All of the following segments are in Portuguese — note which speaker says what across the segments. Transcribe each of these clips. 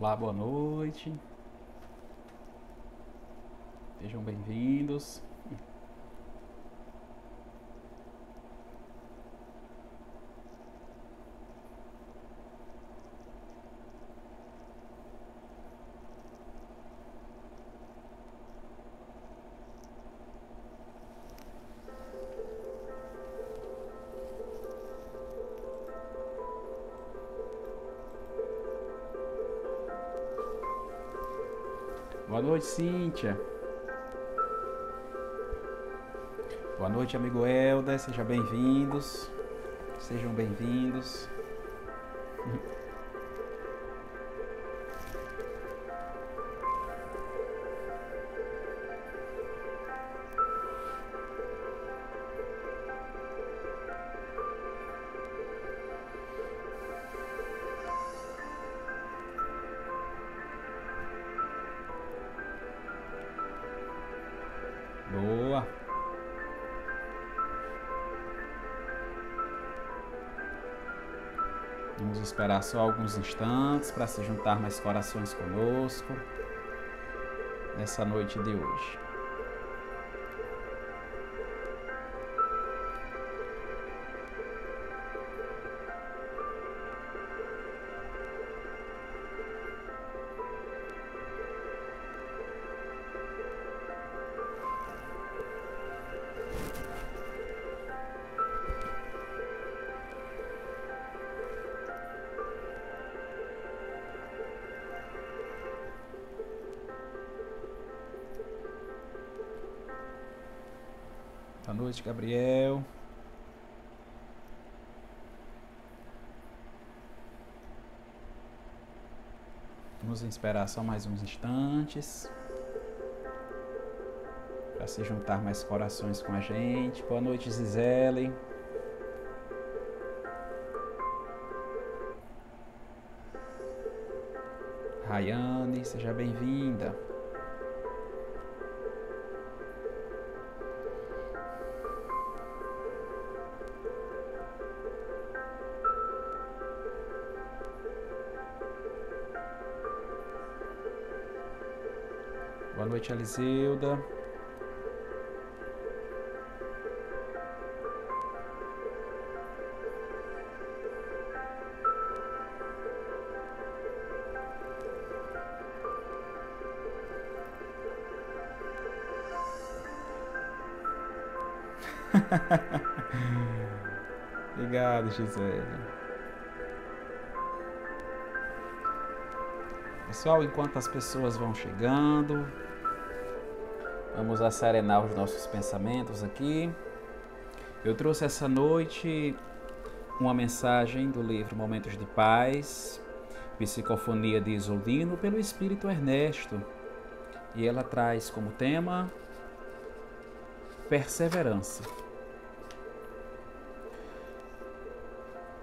Speaker 1: Olá, boa noite. Sejam bem-vindos. Boa noite, Cíntia. Boa noite, amigo Helder. Sejam bem-vindos. Sejam bem-vindos. Boa. Vamos esperar só alguns instantes para se juntar mais corações conosco nessa noite de hoje. Boa noite, Gabriel. Vamos esperar só mais uns instantes para se juntar mais corações com a gente. Boa noite, Zizele. Rayane, seja bem-vinda. Boa noite, Eliseuda. Obrigado, Gisele. Pessoal, enquanto as pessoas vão chegando, vamos asserenar os nossos pensamentos aqui. Eu trouxe essa noite uma mensagem do livro Momentos de Paz, Psicofonia de Isoldino, pelo Espírito Ernesto. E ela traz como tema perseverança.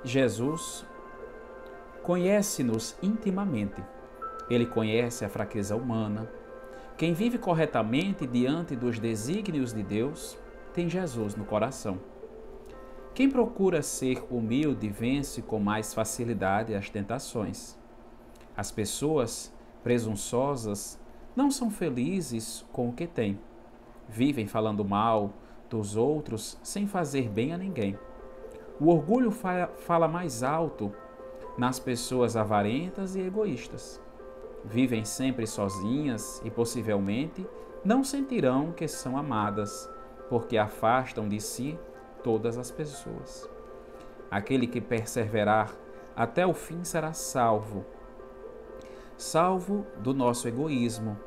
Speaker 1: Jesus conhece-nos intimamente. Ele conhece a fraqueza humana. Quem vive corretamente diante dos desígnios de Deus tem Jesus no coração. Quem procura ser humilde vence com mais facilidade as tentações. As pessoas presunçosas não são felizes com o que têm. Vivem falando mal dos outros sem fazer bem a ninguém. O orgulho fala mais alto nas pessoas avarentas e egoístas. Vivem sempre sozinhas e possivelmente não sentirão que são amadas, porque afastam de si todas as pessoas. Aquele que perseverar até o fim será salvo. Salvo do nosso egoísmo,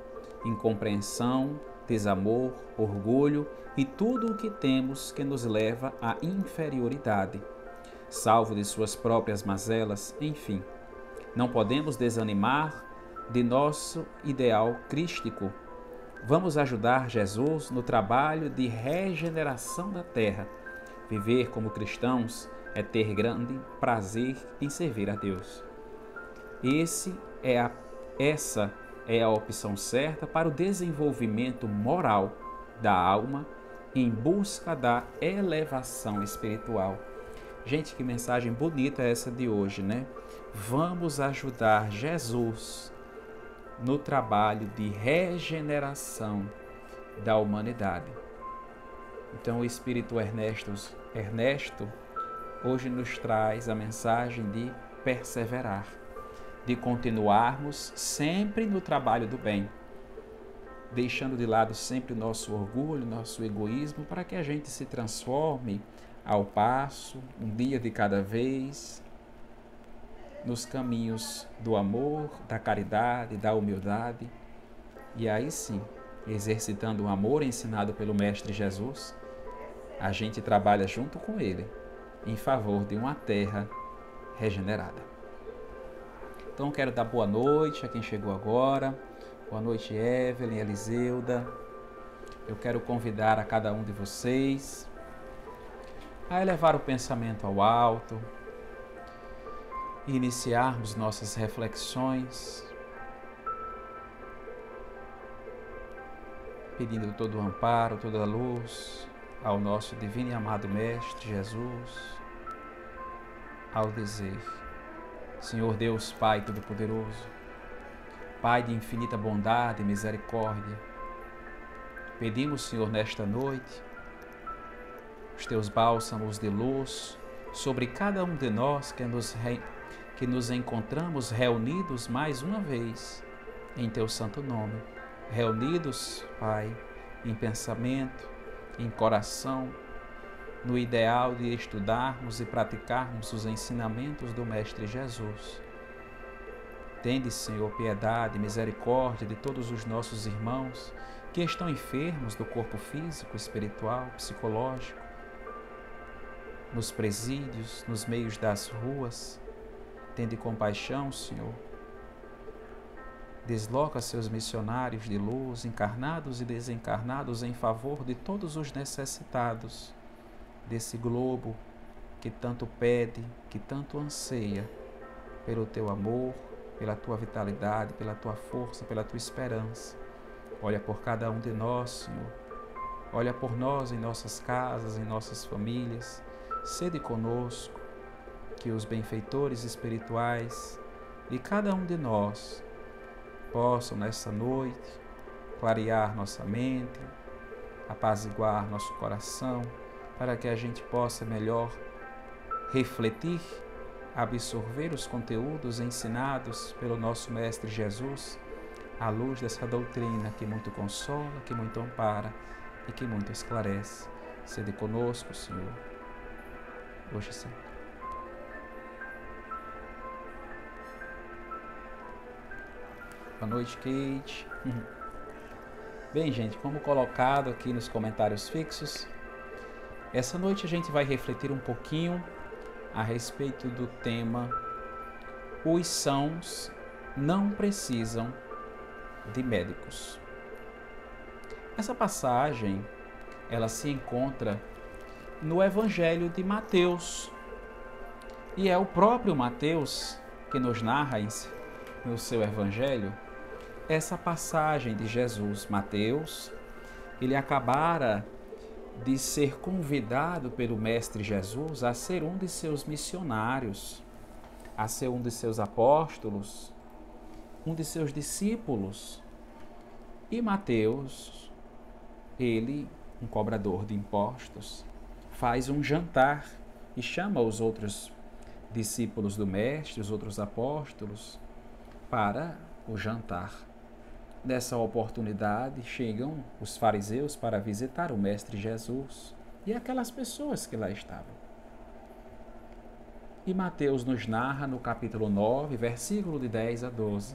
Speaker 1: incompreensão, desamor, orgulho e tudo o que temos que nos leva à inferioridade. Salvo de suas próprias mazelas, enfim. Não podemos desanimar de nosso ideal crístico. Vamos ajudar Jesus no trabalho de regeneração da terra. Viver como cristãos é ter grande prazer em servir a Deus. Essa é a opção certa para o desenvolvimento moral da alma em busca da elevação espiritual. Gente, que mensagem bonita é essa de hoje, né? Vamos ajudar Jesus no trabalho de regeneração da humanidade. Então o Espírito Ernesto hoje nos traz a mensagem de perseverar, de continuarmos sempre no trabalho do bem, deixando de lado sempre o nosso orgulho, nosso egoísmo, para que a gente se transforme ao passo, um dia de cada vez, nos caminhos do amor, da caridade, da humildade. E aí sim, exercitando o amor ensinado pelo Mestre Jesus, a gente trabalha junto com Ele em favor de uma terra regenerada. Então quero dar boa noite a quem chegou agora. Boa noite, Evelyn, Eliseuda. Eu quero convidar a cada um de vocês a elevar o pensamento ao alto e iniciarmos nossas reflexões, pedindo todo o amparo, toda a luz ao nosso divino e amado Mestre Jesus, ao dizer: Senhor Deus Pai Todo-Poderoso, Pai de infinita bondade e misericórdia, pedimos, Senhor, nesta noite, os Teus bálsamos de luz sobre cada um de nós que nos encontramos reunidos mais uma vez em Teu santo nome. Reunidos, Pai, em pensamento, em coração, no ideal de estudarmos e praticarmos os ensinamentos do Mestre Jesus. Tende, Senhor, piedade e misericórdia de todos os nossos irmãos que estão enfermos do corpo físico, espiritual, psicológico, nos presídios, nos meios das ruas. Tende compaixão, Senhor. Desloca seus missionários de luz, encarnados e desencarnados, em favor de todos os necessitados desse globo que tanto pede, que tanto anseia pelo Teu amor, pela Tua vitalidade, pela Tua força, pela Tua esperança. Olha por cada um de nós, Senhor. Olha por nós em nossas casas, em nossas famílias. Sede conosco, que os benfeitores espirituais de cada um de nós possam nessa noite clarear nossa mente, apaziguar nosso coração, para que a gente possa melhor refletir, absorver os conteúdos ensinados pelo nosso Mestre Jesus, à luz dessa doutrina que muito consola, que muito ampara e que muito esclarece. Sede conosco, Senhor, hoje e sempre. Boa noite, Kate. Bem, gente, como colocado aqui nos comentários fixos, essa noite a gente vai refletir um pouquinho a respeito do tema: os sãos não precisam de médicos. Essa passagem, ela se encontra no Evangelho de Mateus, e é o próprio Mateus que nos narra no seu Evangelho essa passagem de Jesus. Mateus, ele acabara de ser convidado pelo Mestre Jesus a ser um de seus missionários, a ser um de seus apóstolos, um de seus discípulos. E Mateus, ele, um cobrador de impostos, faz um jantar e chama os outros discípulos do Mestre, os outros apóstolos, para o jantar. Nessa oportunidade, chegam os fariseus para visitar o Mestre Jesus e aquelas pessoas que lá estavam. E Mateus nos narra no capítulo 9, versículo de 10 a 12.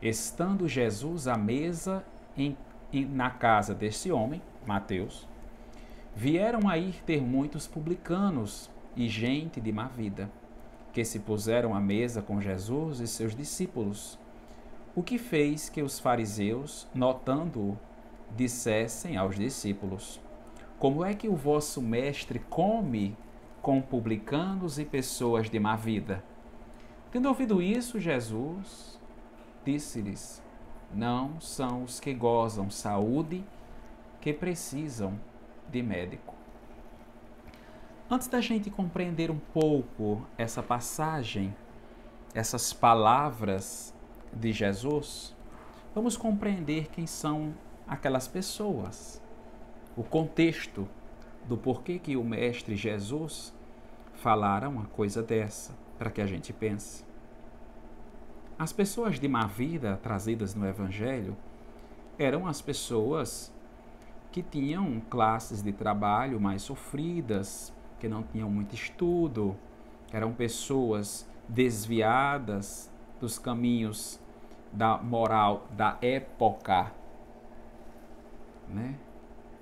Speaker 1: Estando Jesus à mesa na casa desse homem, Mateus, vieram a ir ter muitos publicanos e gente de má vida, que se puseram à mesa com Jesus e seus discípulos, o que fez que os fariseus, notando-o, dissessem aos discípulos: como é que o vosso mestre come com publicanos e pessoas de má vida? Tendo ouvido isso, Jesus disse-lhes: não são os que gozam saúde que precisam de médico. Antes da gente compreender um pouco essa passagem, essas palavras de Jesus, vamos compreender quem são aquelas pessoas, o contexto do porquê que o Mestre Jesus falara uma coisa dessa, para que a gente pense. As pessoas de má vida trazidas no Evangelho eram as pessoas que tinham classes de trabalho mais sofridas, que não tinham muito estudo, eram pessoas desviadas dos caminhos da moral da época, né?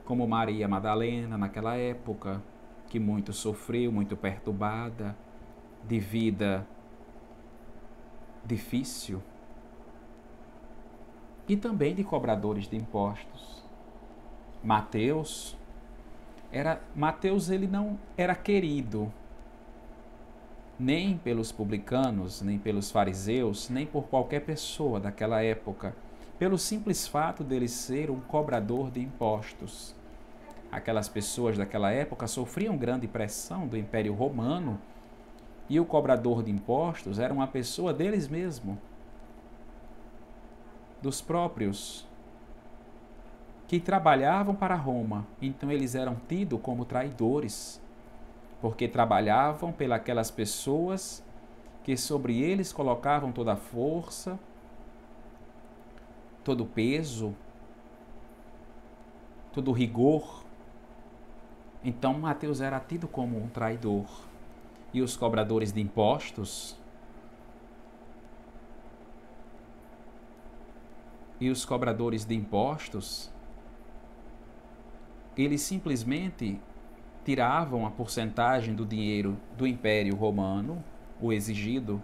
Speaker 1: Como Maria Madalena naquela época, que muito sofreu, muito perturbada, de vida difícil, e também de cobradores de impostos. Mateus ele não era querido nem pelos publicanos, nem pelos fariseus, nem por qualquer pessoa daquela época, pelo simples fato dele ser um cobrador de impostos. Aquelas pessoas daquela época sofriam grande pressão do Império Romano e o cobrador de impostos era uma pessoa deles mesmos, dos próprios, que trabalhavam para Roma. Então eles eram tidos como traidores, porque trabalhavam pelas pessoas que sobre eles colocavam toda a força, todo o peso, todo o rigor. Então Mateus era tido como um traidor. E os cobradores de impostos, eles simplesmente tiravam a porcentagem do dinheiro do Império Romano, o exigido,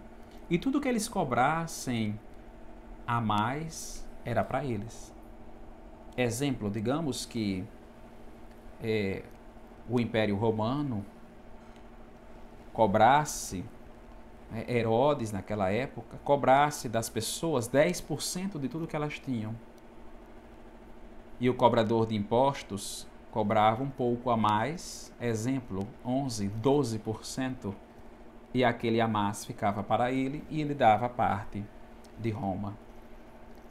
Speaker 1: e tudo que eles cobrassem a mais era para eles. Exemplo, digamos que o Império Romano cobrasse, Herodes naquela época, cobrasse das pessoas 10% de tudo que elas tinham. E o cobrador de impostos cobrava um pouco a mais, exemplo, 11%, 12%, e aquele a mais ficava para ele e ele dava parte de Roma.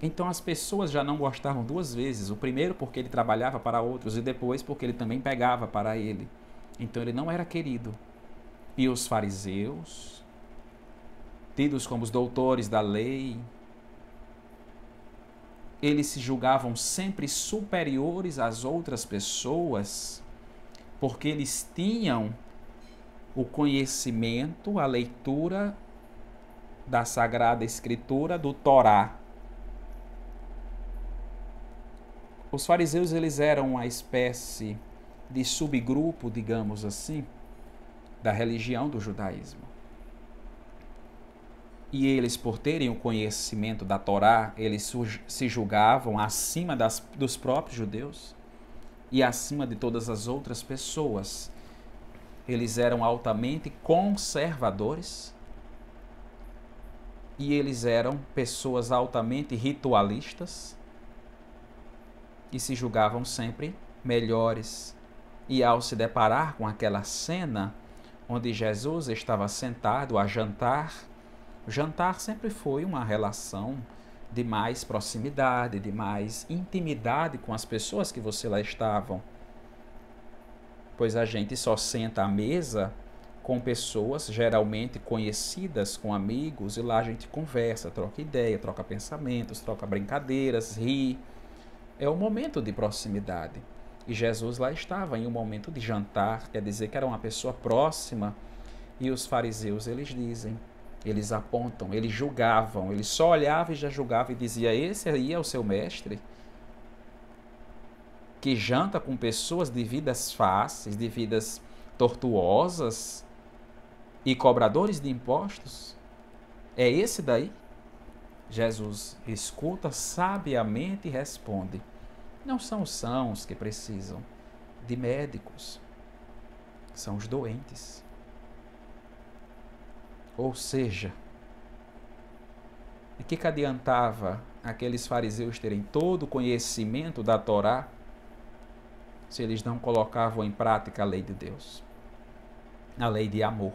Speaker 1: Então as pessoas já não gostavam duas vezes, o primeiro porque ele trabalhava para outros e depois porque ele também pegava para ele. Então ele não era querido. E os fariseus, tidos como os doutores da lei, eles se julgavam sempre superiores às outras pessoas, porque eles tinham o conhecimento, a leitura da Sagrada Escritura, do Torá. Os fariseus, eles eram uma espécie de subgrupo, digamos assim, da religião do judaísmo. E eles, por terem o conhecimento da Torá, eles se julgavam acima dos próprios judeus e acima de todas as outras pessoas. Eles eram altamente conservadores e eles eram pessoas altamente ritualistas e se julgavam sempre melhores. E ao se deparar com aquela cena onde Jesus estava sentado a jantar, o jantar sempre foi uma relação de mais proximidade, de mais intimidade com as pessoas que você lá estavam. Pois a gente só senta à mesa com pessoas geralmente conhecidas, com amigos, e lá a gente conversa, troca ideia, troca pensamentos, troca brincadeiras, ri. É um momento de proximidade. E Jesus lá estava em um momento de jantar, quer dizer que era uma pessoa próxima. E os fariseus, eles dizem, eles apontam, eles julgavam, eles só olhavam e já julgavam e diziam: esse aí é o seu mestre, que janta com pessoas de vidas fáceis, de vidas tortuosas e cobradores de impostos? É esse daí? Jesus escuta sabiamente e responde: não são os sãos que precisam de médicos, são os doentes. Ou seja, de que adiantava aqueles fariseus terem todo o conhecimento da Torá se eles não colocavam em prática a lei de Deus, a lei de amor?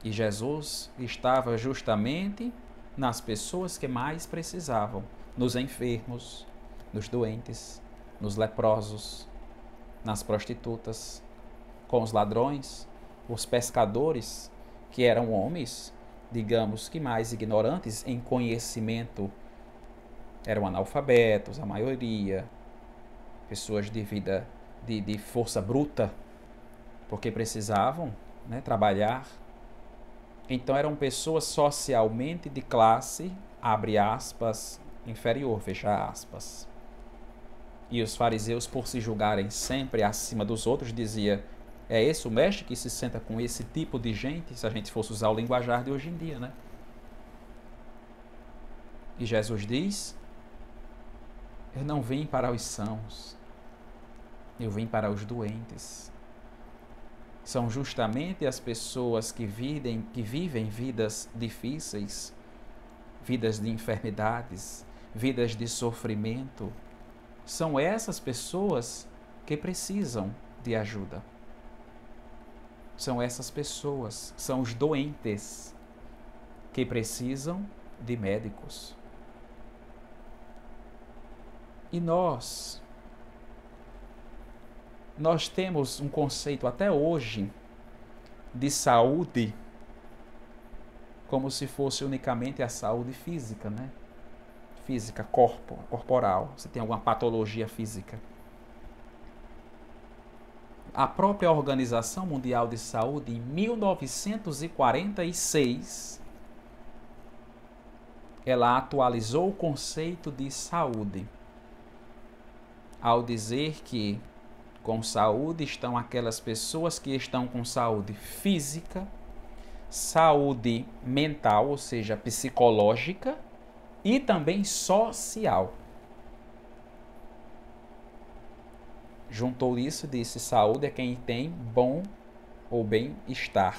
Speaker 1: E Jesus estava justamente nas pessoas que mais precisavam, nos enfermos, nos doentes, nos leprosos, nas prostitutas, com os ladrões, os pescadores, que eram homens, digamos que mais ignorantes em conhecimento, eram analfabetos, a maioria, pessoas de vida de força bruta, porque precisavam, né, trabalhar. Então eram pessoas socialmente de classe, abre aspas, inferior, fecha aspas. E os fariseus, por se julgarem sempre acima dos outros, dizia: é esse o mestre que se senta com esse tipo de gente? Se a gente fosse usar o linguajar de hoje em dia, né? E Jesus diz: eu não vim para os sãos, eu vim para os doentes. São justamente as pessoas que vivem vidas difíceis, vidas de enfermidades, vidas de sofrimento. São essas pessoas que precisam de ajuda. São essas pessoas, são os doentes que precisam de médicos. E nós temos um conceito até hoje de saúde como se fosse unicamente a saúde física, né? Física, corporal. Você tem alguma patologia física. A própria Organização Mundial de Saúde, em 1946, ela atualizou o conceito de saúde, ao dizer que com saúde estão aquelas pessoas que estão com saúde física, saúde mental, ou seja, psicológica, e também social. Juntou isso e disse: saúde é quem tem bom ou bem-estar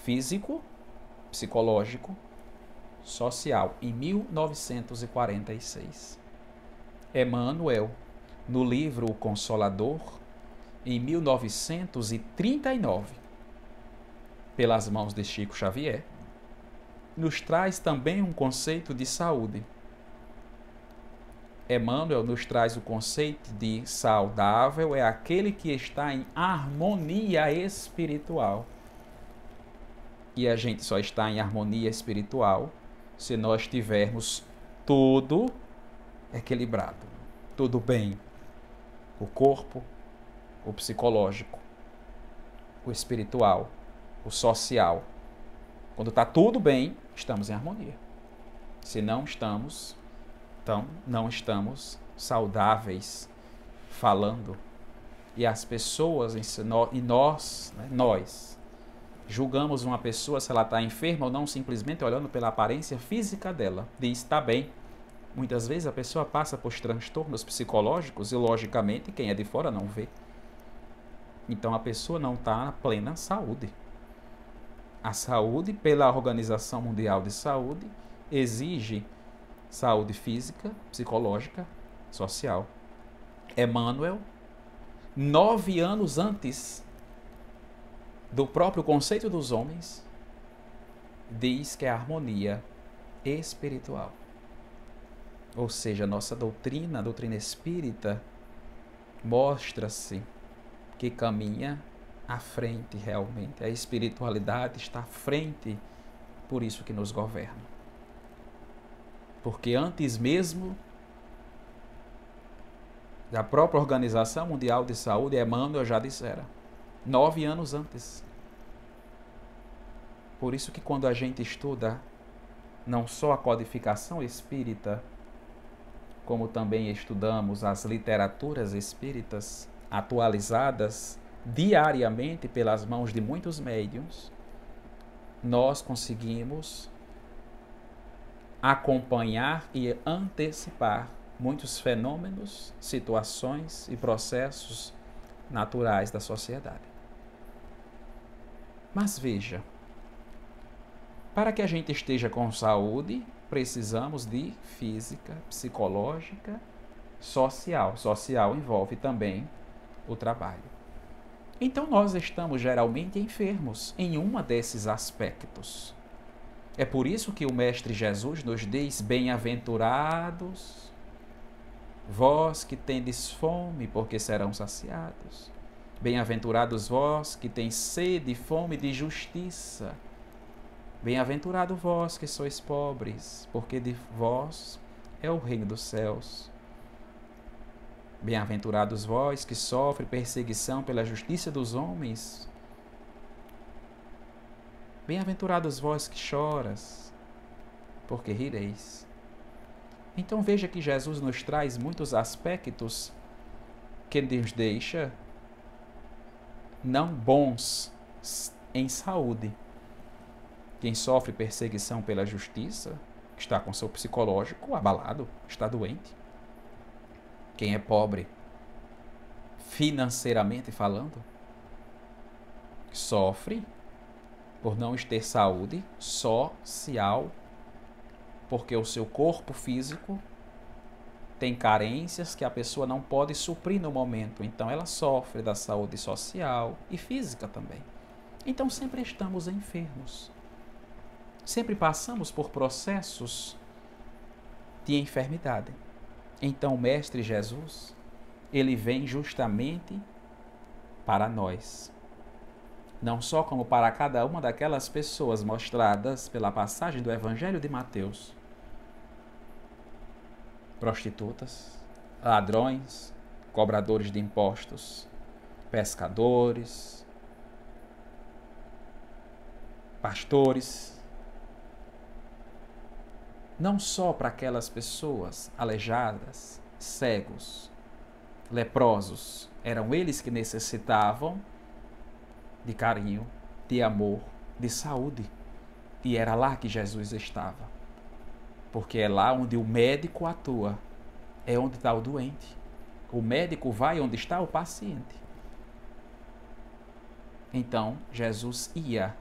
Speaker 1: físico, psicológico, social, em 1946. Emmanuel, no livro O Consolador, em 1939, pelas mãos de Chico Xavier, nos traz também um conceito de saúde. Emmanuel nos traz o conceito de saudável é aquele que está em harmonia espiritual. E a gente só está em harmonia espiritual se nós tivermos tudo equilibrado, tudo bem. O corpo, o psicológico, o espiritual, o social. Quando está tudo bem, estamos em harmonia. Se não estamos, então não estamos saudáveis falando. E as pessoas, e nós julgamos uma pessoa se ela está enferma ou não, simplesmente olhando pela aparência física dela. Diz: está bem. Muitas vezes a pessoa passa por transtornos psicológicos e, logicamente, quem é de fora não vê. Então a pessoa não está na plena saúde. A saúde, pela Organização Mundial de Saúde, exige saúde física, psicológica, social. Emmanuel, 9 anos antes do próprio conceito dos homens, diz que é a harmonia espiritual. Ou seja, a nossa doutrina, a doutrina espírita, mostra-se que caminha à frente realmente. A espiritualidade está à frente, por isso que nos governa. Porque antes mesmo da própria Organização Mundial de Saúde, Emmanuel já dissera, 9 anos antes. Por isso que quando a gente estuda não só a codificação espírita, como também estudamos as literaturas espíritas atualizadas diariamente pelas mãos de muitos médiuns, nós conseguimos acompanhar e antecipar muitos fenômenos, situações e processos naturais da sociedade. Mas veja, para que a gente esteja com saúde, precisamos de física, psicológica, social. Social envolve também o trabalho. Então nós estamos geralmente enfermos em um desses aspectos. É por isso que o Mestre Jesus nos diz: bem-aventurados vós que tendes fome, porque serão saciados. Bem-aventurados vós que tens sede e fome de justiça. Bem-aventurado vós que sois pobres, porque de vós é o reino dos céus. Bem-aventurados vós que sofrem perseguição pela justiça dos homens. Bem-aventurados vós que choras, porque rireis. Então veja que Jesus nos traz muitos aspectos que nos deixa não bons em saúde. Quem sofre perseguição pela justiça, está com seu psicológico abalado, está doente. Quem é pobre, financeiramente falando, sofre por não ter saúde social, porque o seu corpo físico tem carências que a pessoa não pode suprir no momento. Então ela sofre da saúde social e física também. Então sempre estamos enfermos. Sempre passamos por processos de enfermidade. Então o Mestre Jesus, ele vem justamente para nós. Não só como para cada uma daquelas pessoas mostradas pela passagem do Evangelho de Mateus. Prostitutas, ladrões, cobradores de impostos, pescadores, pastores. Não só para aquelas pessoas aleijadas, cegos, leprosos, eram eles que necessitavam de carinho, de amor, de saúde. E era lá que Jesus estava. Porque é lá onde o médico atua, é onde está o doente. O médico vai onde está o paciente. Então, Jesus ia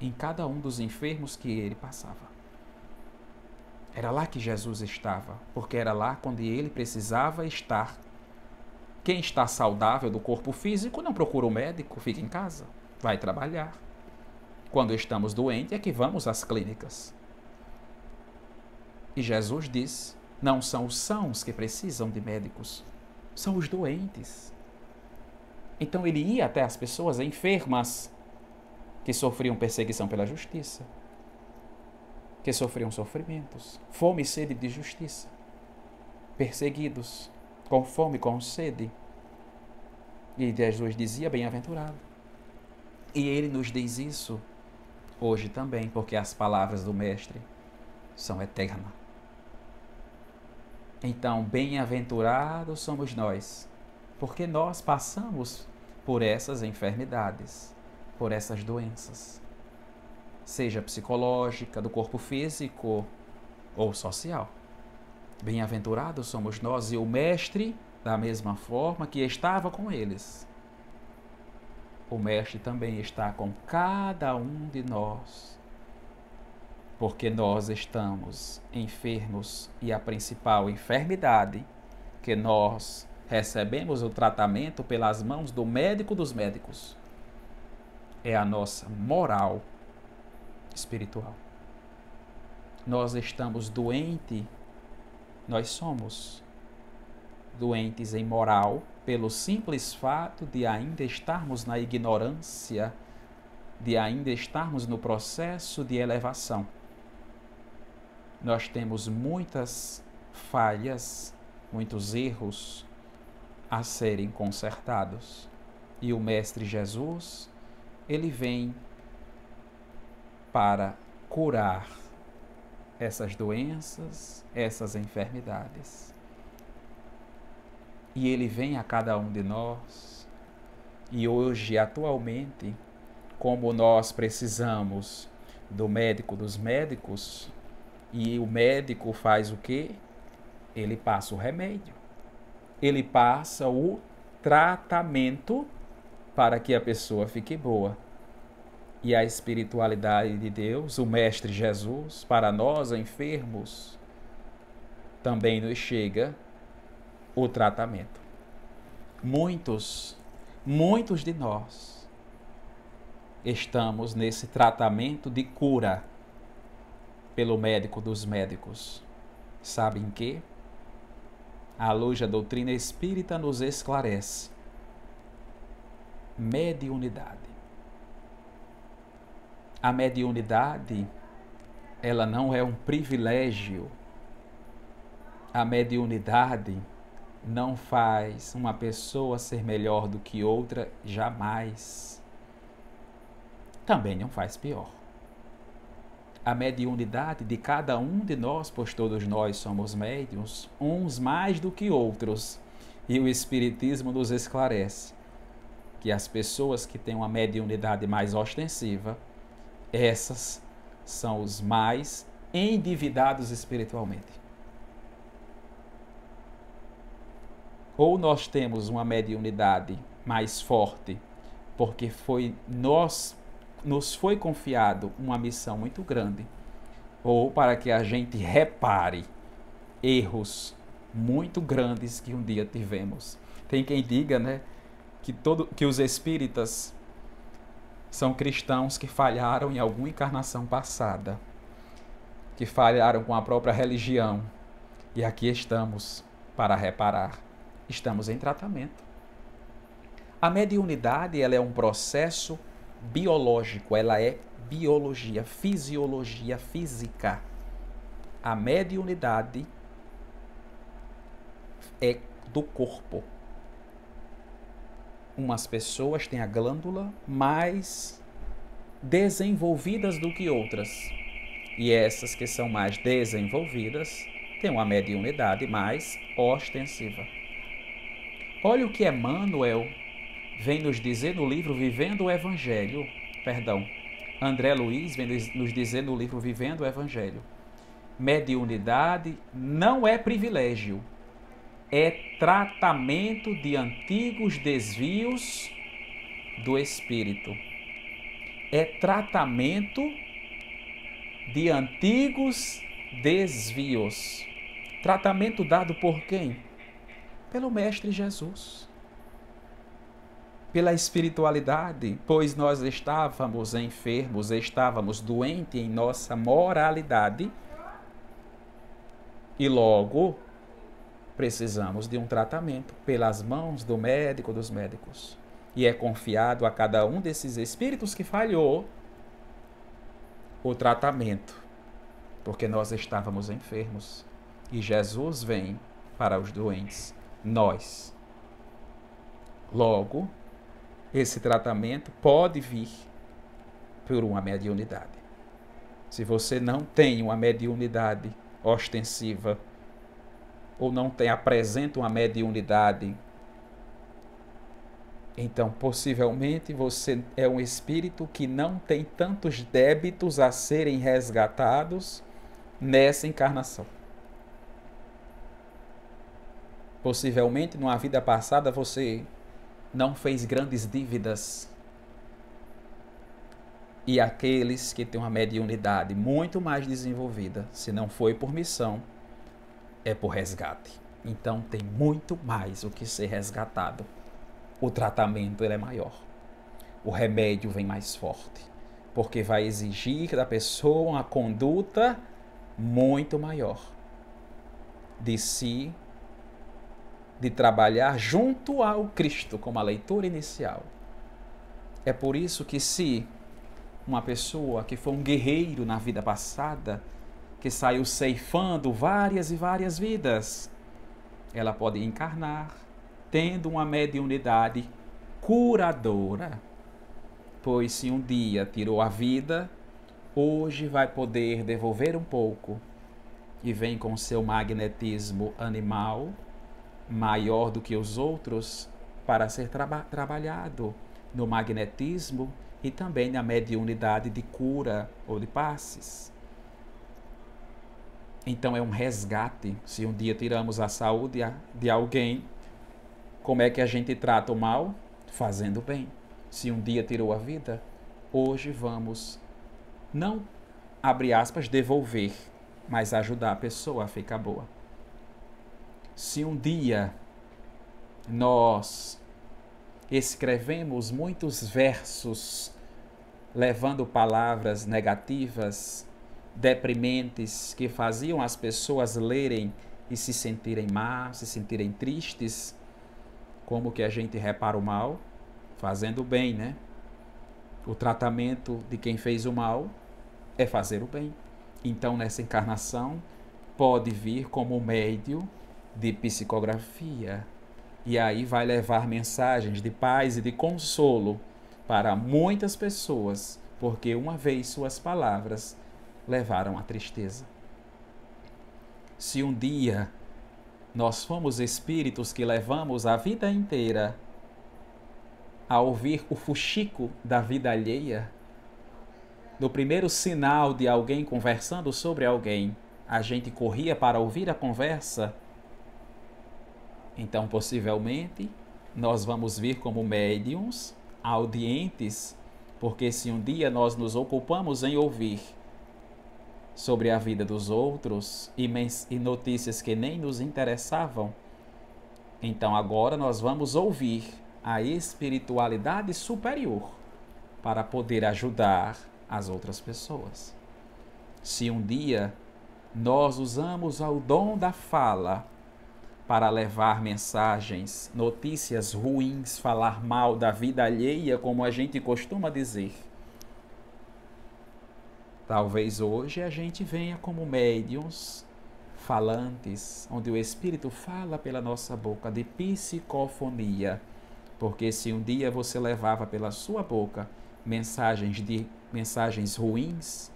Speaker 1: em cada um dos enfermos que ele passava. Era lá que Jesus estava, porque era lá quando ele precisava estar. Quem está saudável do corpo físico não procura o médico, fica em casa, vai trabalhar. Quando estamos doentes é que vamos às clínicas. E Jesus diz, não são os sãos que precisam de médicos, são os doentes. Então ele ia até as pessoas enfermas que sofriam perseguição pela justiça, que sofriam sofrimentos, fome e sede de justiça, perseguidos, com fome, com sede. E Jesus dizia, bem-aventurado. E ele nos diz isso hoje também, porque as palavras do Mestre são eternas. Então, bem-aventurados somos nós, porque nós passamos por essas enfermidades, por essas doenças, seja psicológica, do corpo físico ou social. Bem-aventurados somos nós, e o Mestre, da mesma forma que estava com eles, o Mestre também está com cada um de nós, porque nós estamos enfermos e a principal enfermidade que nós recebemos o tratamento pelas mãos do médico dos médicos é a nossa moral espiritual. Nós estamos doentes, nós somos doentes em moral pelo simples fato de ainda estarmos na ignorância, de ainda estarmos no processo de elevação. Nós temos muitas falhas, muitos erros a serem consertados. E o Mestre Jesus, ele vem para curar essas doenças, essas enfermidades. E ele vem a cada um de nós. E hoje, atualmente, como nós precisamos do médico dos médicos, e o médico faz o quê? Ele passa o remédio. Ele passa o tratamento para que a pessoa fique boa. E a espiritualidade de Deus, o Mestre Jesus, para nós enfermos, também nos chega o tratamento. Muitos de nós estamos nesse tratamento de cura. pelo médico dos médicos. Sabem que? A luz da doutrina espírita nos esclarece. Mediunidade. A mediunidade, ela não é um privilégio. A mediunidade não faz uma pessoa ser melhor do que outra, jamais. Também não faz pior. A mediunidade de cada um de nós, pois todos nós somos médiuns, uns mais do que outros. E o Espiritismo nos esclarece que as pessoas que têm uma mediunidade mais ostensiva, essas são os mais endividados espiritualmente. Ou nós temos uma mediunidade mais forte, porque nos foi confiado uma missão muito grande, ou para que a gente repare erros muito grandes que um dia tivemos. Tem quem diga, né, que os espíritas são cristãos que falharam em alguma encarnação passada, que falharam com a própria religião, e aqui estamos para reparar. Estamos em tratamento. A mediunidade, ela é um processo biológico, ela é biologia, fisiologia física. A mediunidade é do corpo. Umas pessoas têm a glândula mais desenvolvidas do que outras. E essas que são mais desenvolvidas têm uma mediunidade mais ostensiva. Olha o que Emmanuel vem nos dizer no livro Vivendo o Evangelho. André Luiz vem nos dizer no livro Vivendo o Evangelho. Mediunidade não é privilégio, é tratamento de antigos desvios do espírito. É tratamento de antigos desvios. Tratamento dado por quem? Pelo Mestre Jesus. Pela espiritualidade, pois nós estávamos enfermos, estávamos doentes em nossa moralidade e logo precisamos de um tratamento pelas mãos do médico dos médicos. E é confiado a cada um desses espíritos que falhou o tratamento, porque nós estávamos enfermos e Jesus vem para os doentes, nós. Logo, esse tratamento pode vir por uma mediunidade. Se você não tem uma mediunidade ostensiva ou não apresenta uma mediunidade, então possivelmente você é um espírito que não tem tantos débitos a serem resgatados nessa encarnação. Possivelmente numa vida passada você não fez grandes dívidas. E aqueles que têm uma mediunidade muito mais desenvolvida, se não foi por missão, é por resgate. Então tem muito mais o que ser resgatado. O tratamento ele é maior. O remédio vem mais forte, porque vai exigir da pessoa uma conduta muito maior de si, de trabalhar junto ao Cristo, como a leitura inicial. É por isso que se uma pessoa que foi um guerreiro na vida passada, que saiu ceifando várias e várias vidas, ela pode encarnar tendo uma mediunidade curadora. Pois se um dia tirou a vida, hoje vai poder devolver um pouco e vem com seu magnetismo animal maior do que os outros para ser trabalhado no magnetismo e também na mediunidade de cura ou de passes. Então é um resgate. Se um dia tiramos a saúde de alguém, como é que a gente trata o mal? Fazendo bem. Se um dia tirou a vida, hoje vamos, não, abre aspas, devolver, mas ajudar a pessoa a ficar boa. Se um dia nós escrevemos muitos versos levando palavras negativas, deprimentes que faziam as pessoas lerem e se sentirem má, se sentirem tristes. Como que a gente repara o mal? Fazendo o bem, né? O tratamento de quem fez o mal é fazer o bem. Então, nessa encarnação, pode vir como médium de psicografia. E aí vai levar mensagens de paz e de consolo para muitas pessoas, porque uma vez suas palavras levaram à tristeza. Se um dia nós fomos espíritos que levamos a vida inteira a ouvir o fuxico da vida alheia, no primeiro sinal de alguém conversando sobre alguém, a gente corria para ouvir a conversa, então possivelmente nós vamos vir como médiums, audientes, porque se um dia nós nos ocupamos em ouvir sobre a vida dos outros e notícias que nem nos interessavam, então agora nós vamos ouvir a espiritualidade superior para poder ajudar as outras pessoas. Se um dia nós usamos o dom da fala para levar mensagens, notícias ruins, falar mal da vida alheia, como a gente costuma dizer, talvez hoje a gente venha como médiuns falantes, onde o Espírito fala pela nossa boca, de psicofonia. Porque se um dia você levava pela sua boca mensagens ruins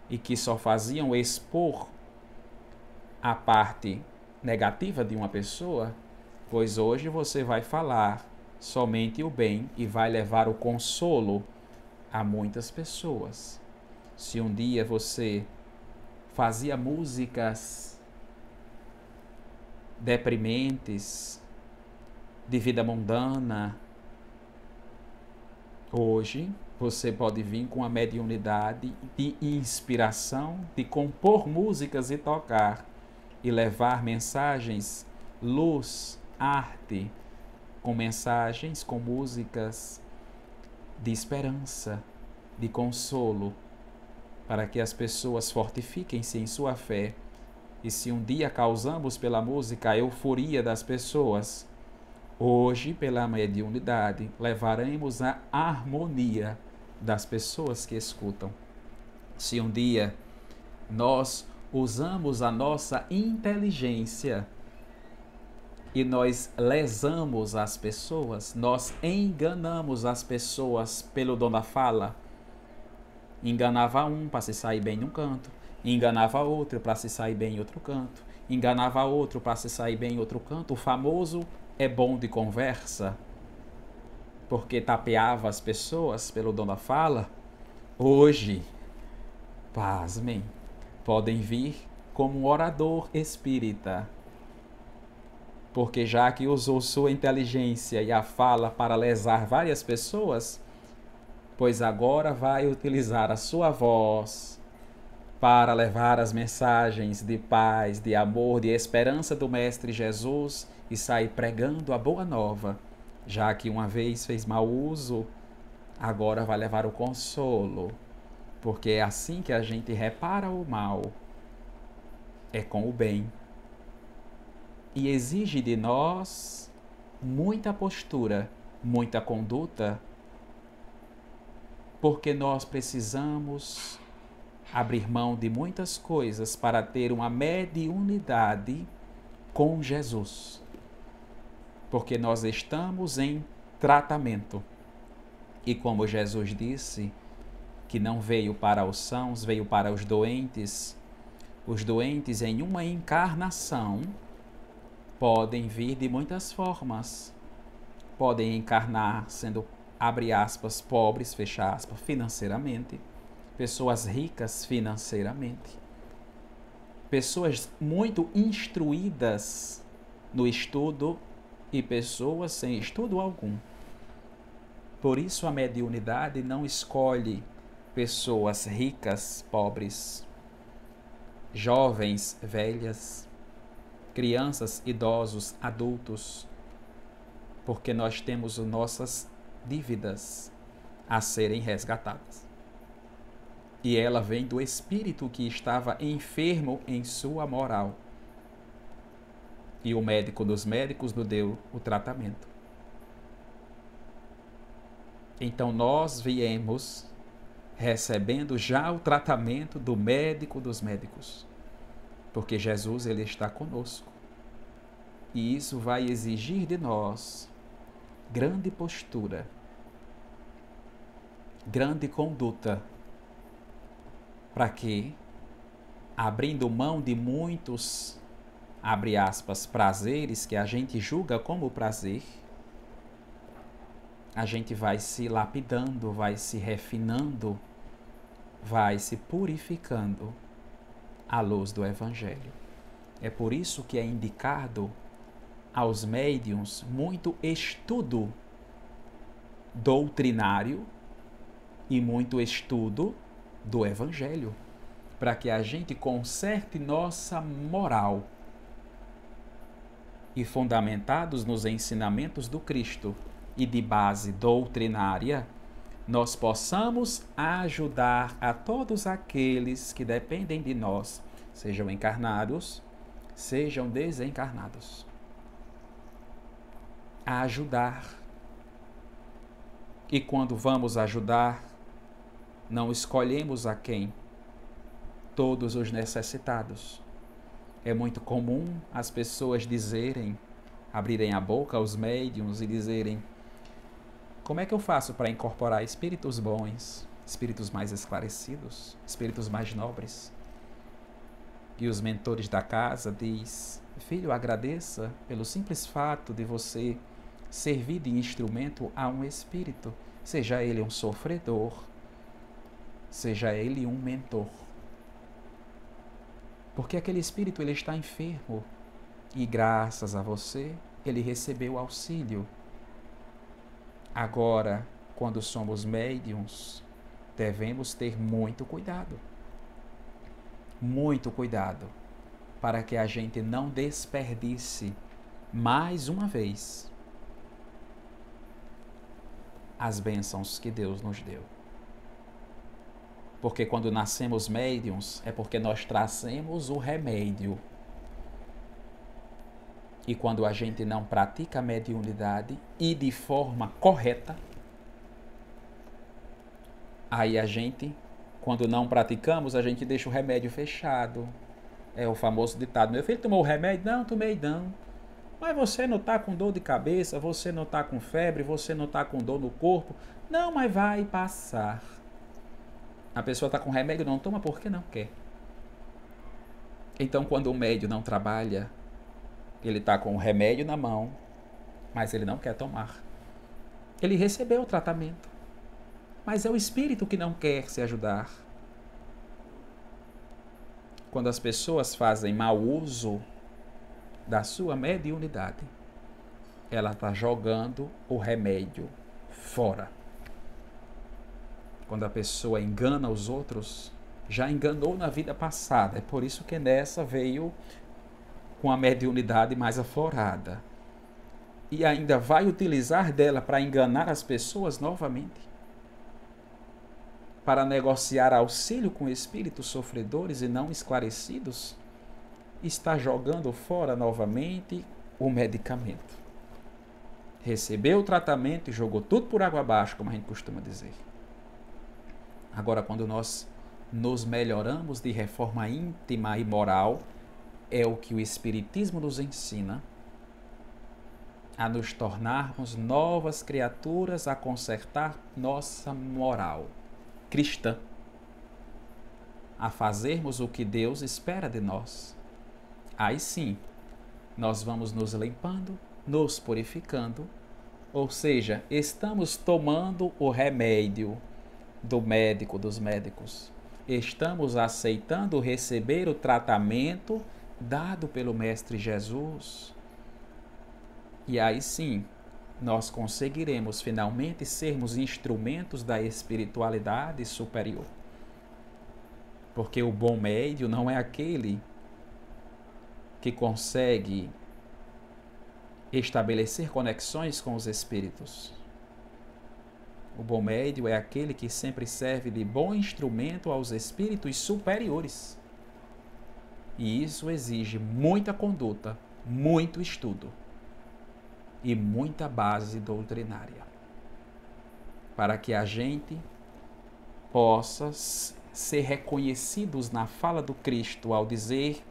Speaker 1: e que só faziam expor a parte negativa de uma pessoa, pois hoje você vai falar somente o bem e vai levar o consolo a muitas pessoas. Se um dia você fazia músicas deprimentes, de vida mundana, hoje você pode vir com a mediunidade de inspiração, de compor músicas e tocar, e levar mensagens, luz, arte, com mensagens, com músicas de esperança, de consolo, para que as pessoas fortifiquem-se em sua fé. E se um dia causamos pela música a euforia das pessoas, hoje, pela mediunidade, levaremos a harmonia das pessoas que escutam. Se um dia nós usamos a nossa inteligência e nós lesamos as pessoas, nós enganamos as pessoas pelo dom da fala, enganava um para se sair bem num canto, enganava outro para se sair bem em outro canto, enganava outro para se sair bem em outro canto, o famoso é bom de conversa, porque tapeava as pessoas pelo dom da fala. Hoje, pasmem, podem vir como um orador espírita, porque já que usou sua inteligência e a fala para lesar várias pessoas, pois agora vai utilizar a sua voz para levar as mensagens de paz, de amor, de esperança do Mestre Jesus e sair pregando a boa nova. Já que uma vez fez mau uso, agora vai levar o consolo, porque é assim que a gente repara o mal, é com o bem. E exige de nós muita postura, muita conduta, porque nós precisamos abrir mão de muitas coisas para ter uma mediunidade com Jesus. Porque nós estamos em tratamento. E como Jesus disse, que não veio para os sãos, veio para os doentes em uma encarnação podem vir de muitas formas. Podem encarnar sendo, abre aspas, pobres, fecha aspas, financeiramente. Pessoas ricas financeiramente. Pessoas muito instruídas no estudo e pessoas sem estudo algum. Por isso a mediunidade não escolhe pessoas ricas, pobres, jovens, velhas, crianças, idosos, adultos, porque nós temos nossas dívidas a serem resgatadas. E ela vem do espírito que estava enfermo em sua moral. E o médico dos médicos nos deu o tratamento. Então nós viemos recebendo já o tratamento do médico dos médicos. Porque Jesus, ele está conosco. E isso vai exigir de nós grande postura, grande conduta, para que, abrindo mão de muitos, abre aspas, prazeres que a gente julga como prazer, a gente vai se lapidando, vai se refinando, vai se purificando à luz do Evangelho. É por isso que é indicado aos médiuns muito estudo doutrinário e muito estudo do Evangelho, para que a gente conserte nossa moral e, fundamentados nos ensinamentos do Cristo e de base doutrinária, nós possamos ajudar a todos aqueles que dependem de nós, sejam encarnados, sejam desencarnados. A ajudar. E quando vamos ajudar, não escolhemos a quem? Todos os necessitados. É muito comum as pessoas dizerem, abrirem a boca aos médiuns e dizerem: como é que eu faço para incorporar espíritos bons, espíritos mais esclarecidos, espíritos mais nobres? E os mentores da casa diz: filho, agradeça pelo simples fato de você servir de instrumento a um espírito, seja ele um sofredor, seja ele um mentor. Porque aquele espírito, ele está enfermo e graças a você ele recebeu auxílio. Agora, quando somos médiuns, devemos ter muito cuidado, para que a gente não desperdice mais uma vez as bênçãos que Deus nos deu. Porque quando nascemos médiuns, é porque nós trazemos o remédio. E quando a gente não pratica a mediunidade e de forma correta, aí a gente, quando não praticamos, a gente deixa o remédio fechado. É o famoso ditado: meu filho tomou o remédio? Não, tomei não. Mas você não está com dor de cabeça, você não está com febre, você não está com dor no corpo. Não, mas vai passar. A pessoa está com remédio, não toma porque não quer. Então, quando o médium não trabalha, ele está com o remédio na mão, mas ele não quer tomar. Ele recebeu o tratamento, mas é o espírito que não quer se ajudar. Quando as pessoas fazem mau uso da sua mediunidade, ela está jogando o remédio fora. Quando a pessoa engana os outros, já enganou na vida passada. É por isso que nessa veio com a mediunidade mais aflorada. E ainda vai utilizar dela para enganar as pessoas novamente. Para negociar auxílio com espíritos sofredores e não esclarecidos. Está jogando fora novamente o medicamento. Recebeu o tratamento e jogou tudo por água abaixo, como a gente costuma dizer. Agora, quando nós nos melhoramos de reforma íntima e moral, é o que o Espiritismo nos ensina, a nos tornarmos novas criaturas, a consertar nossa moral cristã, a fazermos o que Deus espera de nós. Aí sim, nós vamos nos limpando, nos purificando, ou seja, estamos tomando o remédio do médico dos médicos. Estamos aceitando receber o tratamento dado pelo Mestre Jesus. E aí sim, nós conseguiremos finalmente sermos instrumentos da espiritualidade superior. Porque o bom médium não é aquele que consegue estabelecer conexões com os espíritos. O bom médium é aquele que sempre serve de bom instrumento aos espíritos superiores. E isso exige muita conduta, muito estudo e muita base doutrinária, para que a gente possa ser reconhecidos na fala do Cristo ao dizer: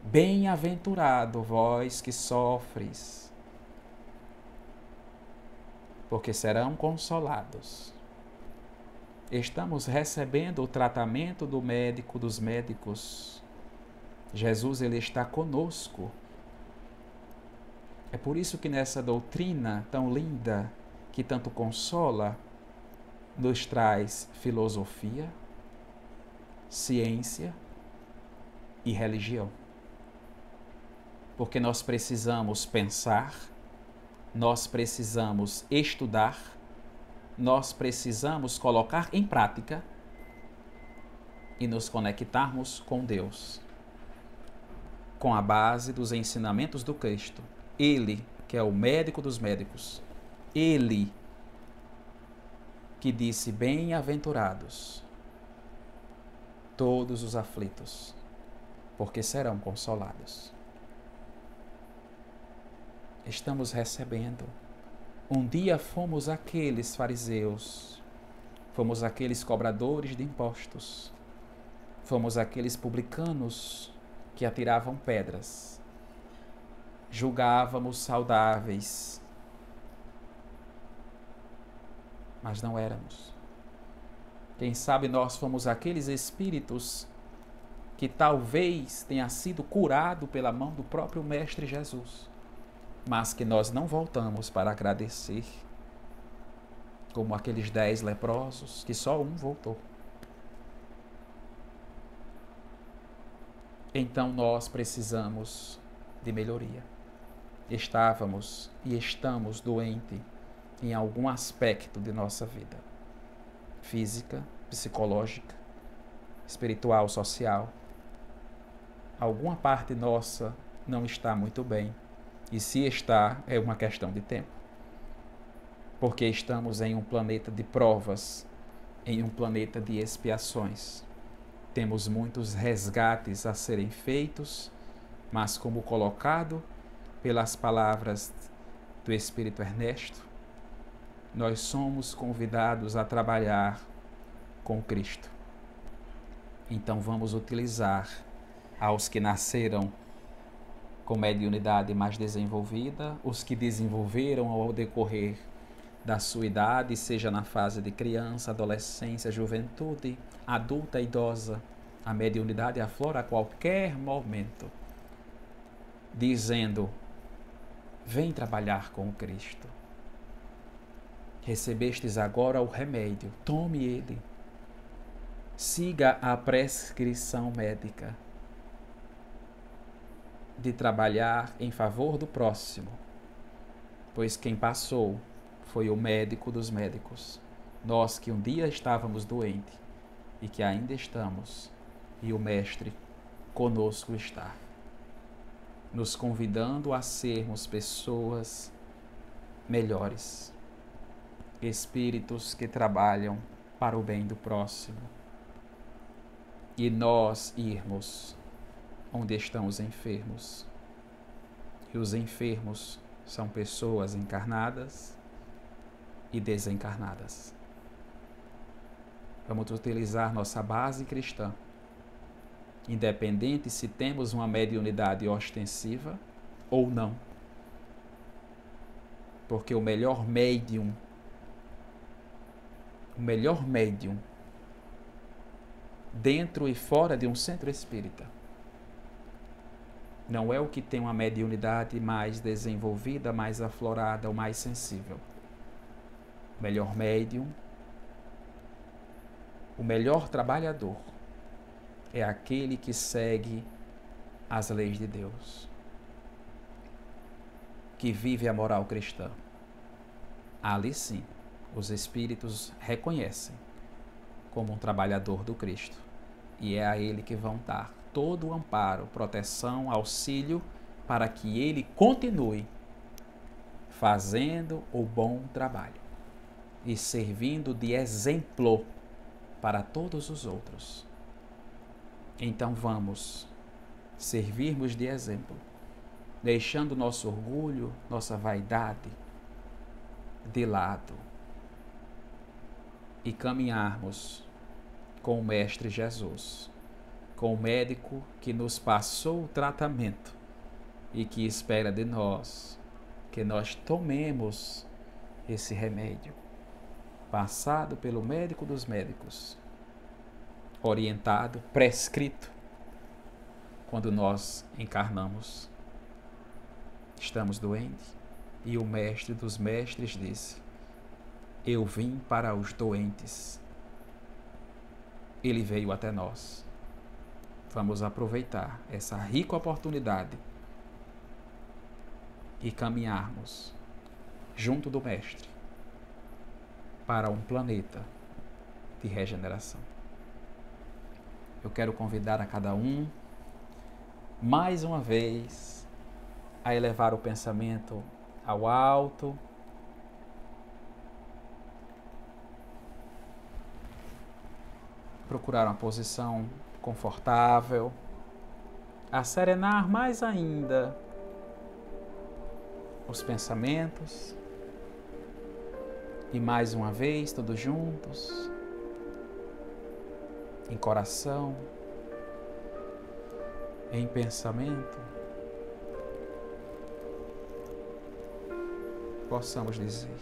Speaker 1: bem-aventurado vós que sofres, porque serão consolados. Estamos recebendo o tratamento do médico dos médicos. Jesus, ele está conosco. É por isso que nessa doutrina tão linda, que tanto consola, nos traz filosofia, ciência e religião. Porque nós precisamos pensar, nós precisamos estudar, nós precisamos colocar em prática e nos conectarmos com Deus, com a base dos ensinamentos do Cristo. Ele, que é o médico dos médicos, ele que disse: bem-aventurados todos os aflitos, porque serão consolados. Estamos recebendo. Um dia fomos aqueles fariseus, fomos aqueles cobradores de impostos, fomos aqueles publicanos que atiravam pedras, julgávamos saudáveis, mas não éramos. Quem sabe nós fomos aqueles espíritos que talvez tenha sido curado pela mão do próprio Mestre Jesus, mas que nós não voltamos para agradecer, como aqueles 10 leprosos, que só um voltou. Então nós precisamos de melhoria. Estávamos e estamos doentes em algum aspecto de nossa vida, física, psicológica, espiritual, social. Alguma parte nossa não está muito bem. E se está, é uma questão de tempo. Porque estamos em um planeta de provas, em um planeta de expiações. Temos muitos resgates a serem feitos, mas como colocado pelas palavras do Espírito Ernesto, nós somos convidados a trabalhar com Cristo. Então vamos utilizar aos que nasceram com mediunidade mais desenvolvida, os que desenvolveram ao decorrer da sua idade, seja na fase de criança, adolescência, juventude, adulta, idosa. A mediunidade aflora a qualquer momento, dizendo: vem trabalhar com o Cristo. Recebestes agora o remédio, tome ele. Siga a prescrição médica de trabalhar em favor do próximo, pois quem passou foi o médico dos médicos. Nós que um dia estávamos doentes e que ainda estamos, e o Mestre conosco está, nos convidando a sermos pessoas melhores, espíritos que trabalham para o bem do próximo, e nós irmos onde estão os enfermos. E os enfermos são pessoas encarnadas e desencarnadas. Vamos utilizar nossa base cristã, independente se temos uma mediunidade ostensiva ou não. Porque o melhor médium dentro e fora de um centro espírita não é o que tem uma mediunidade mais desenvolvida, mais aflorada ou mais sensível. O melhor médium, o melhor trabalhador é aquele que segue as leis de Deus, que vive a moral cristã. Ali sim, os espíritos reconhecem como um trabalhador do Cristo, e é a ele que vão dar todo o amparo, proteção, auxílio, para que ele continue fazendo o bom trabalho. e servindo de exemplo para todos os outros. Então vamos servirmos de exemplo, deixando nosso orgulho, nossa vaidade de lado e caminharmos com o Mestre Jesus, com o médico que nos passou o tratamento e que espera de nós que nós tomemos esse remédio passado pelo médico dos médicos, orientado, prescrito, quando nós encarnamos. Estamos doentes e o Mestre dos Mestres disse: eu vim para os doentes. Ele veio até nós. Vamos aproveitar essa rica oportunidade e caminharmos junto do Mestre para um planeta de regeneração. Eu quero convidar a cada um, mais uma vez, a elevar o pensamento ao alto, procurar uma posição confortável, a serenar mais ainda os pensamentos e mais uma vez todos juntos, em coração, em pensamento, possamos dizer: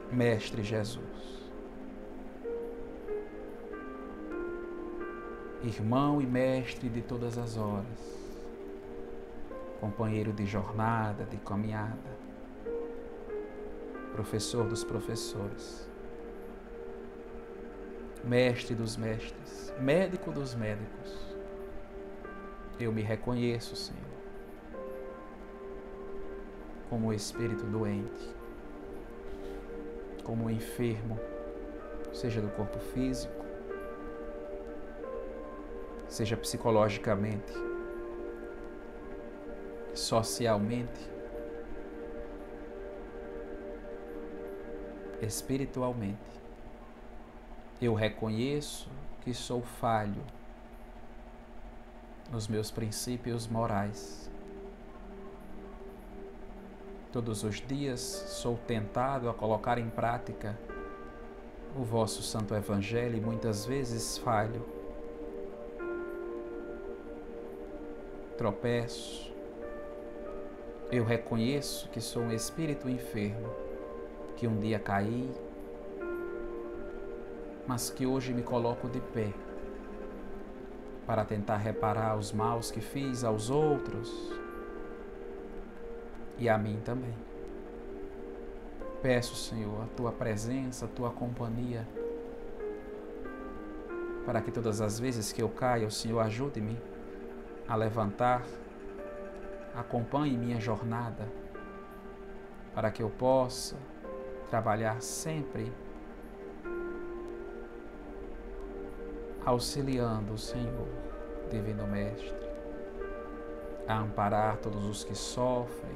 Speaker 1: Mestre Jesus, irmão e mestre de todas as horas, companheiro de jornada, de caminhada, professor dos professores, mestre dos mestres, médico dos médicos, eu me reconheço, Senhor, como espírito doente, como enfermo, seja do corpo físico, seja psicologicamente, socialmente, espiritualmente. Eu reconheço que sou falho nos meus princípios morais. Todos os dias sou tentado a colocar em prática o vosso Santo Evangelho e muitas vezes falho. Tropeço. Eu reconheço que sou um espírito enfermo, que um dia caí, mas que hoje me coloco de pé para tentar reparar os maus que fiz aos outros e a mim também. Peço, Senhor, a Tua presença, a Tua companhia, para que todas as vezes que eu caia, o Senhor ajude-me a levantar, acompanhe minha jornada, para que eu possa trabalhar sempre auxiliando o Senhor, Divino Mestre, a amparar todos os que sofrem,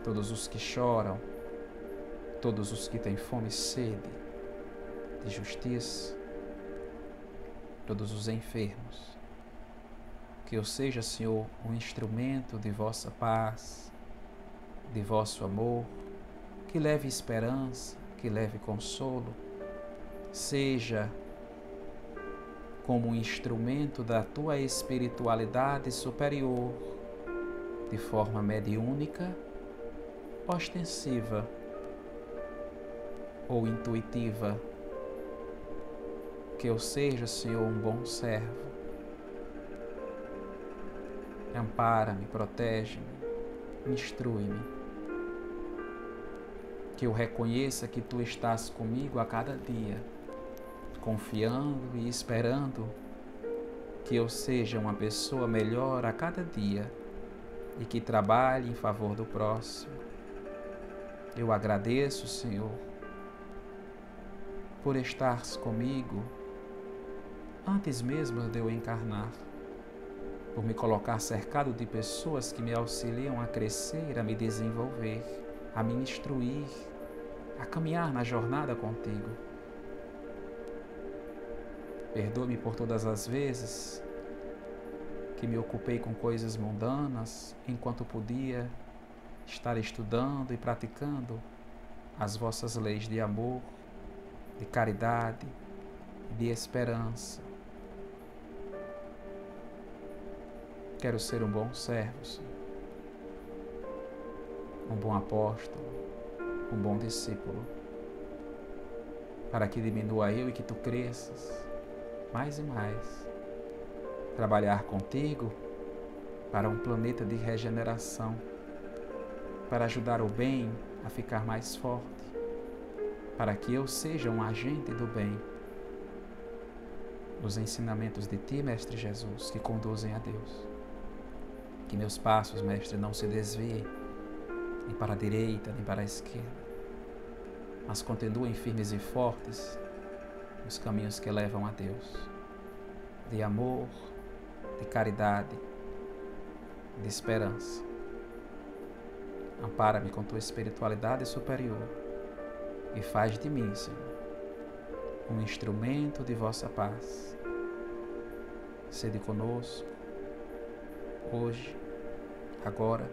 Speaker 1: todos os que choram, todos os que têm fome e sede de justiça, todos os enfermos. Que eu seja, Senhor, um instrumento de vossa paz, de vosso amor, que leve esperança, que leve consolo, seja como um instrumento da tua espiritualidade superior, de forma mediúnica, ostensiva ou intuitiva. Que eu seja, Senhor, um bom servo. Ampara-me, protege-me, instrui-me. Que eu reconheça que Tu estás comigo a cada dia, confiando e esperando que eu seja uma pessoa melhor a cada dia e que trabalhe em favor do próximo. Eu agradeço, Senhor, por estares comigo antes mesmo de eu encarnar, por me colocar cercado de pessoas que me auxiliam a crescer, a me desenvolver, a me instruir, a caminhar na jornada contigo. Perdoa-me por todas as vezes que me ocupei com coisas mundanas enquanto podia estar estudando e praticando as vossas leis de amor, de caridade e de esperança. Quero ser um bom servo, Senhor, um bom apóstolo, um bom discípulo, para que diminua eu e que tu cresças mais e mais. Trabalhar contigo para um planeta de regeneração, para ajudar o bem a ficar mais forte, para que eu seja um agente do bem. Os ensinamentos de ti, Mestre Jesus, que conduzem a Deus. Que meus passos, Mestre, não se desviem nem para a direita, nem para a esquerda, mas continuem firmes e fortes nos caminhos que levam a Deus, de amor, de caridade, de esperança. Ampara-me com tua espiritualidade superior e faz de mim, Senhor, um instrumento de vossa paz. Sede conosco, hoje, agora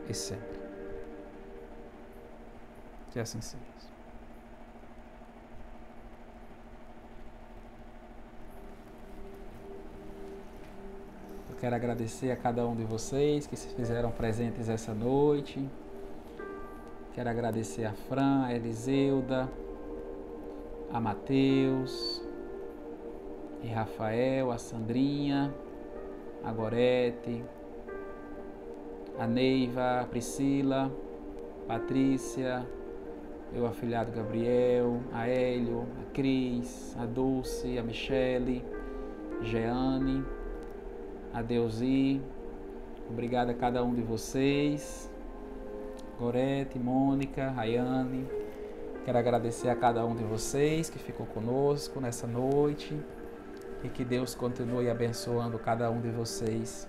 Speaker 1: e sempre. Que assim seja. Eu quero agradecer a cada um de vocês que se fizeram presentes essa noite. Quero agradecer a Fran, a Eliseuda, a Mateus, e Rafael, a Sandrinha, a Gorete, a Neiva, a Priscila, a Patrícia, meu afilhado Gabriel, a Hélio, a Cris, a Dulce, a Michele, Jeane, a Deusi. Obrigado a cada um de vocês. Gorete, Mônica, Rayane. Quero agradecer a cada um de vocês que ficou conosco nessa noite. E que Deus continue abençoando cada um de vocês,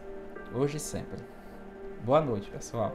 Speaker 1: hoje e sempre. Boa noite, pessoal.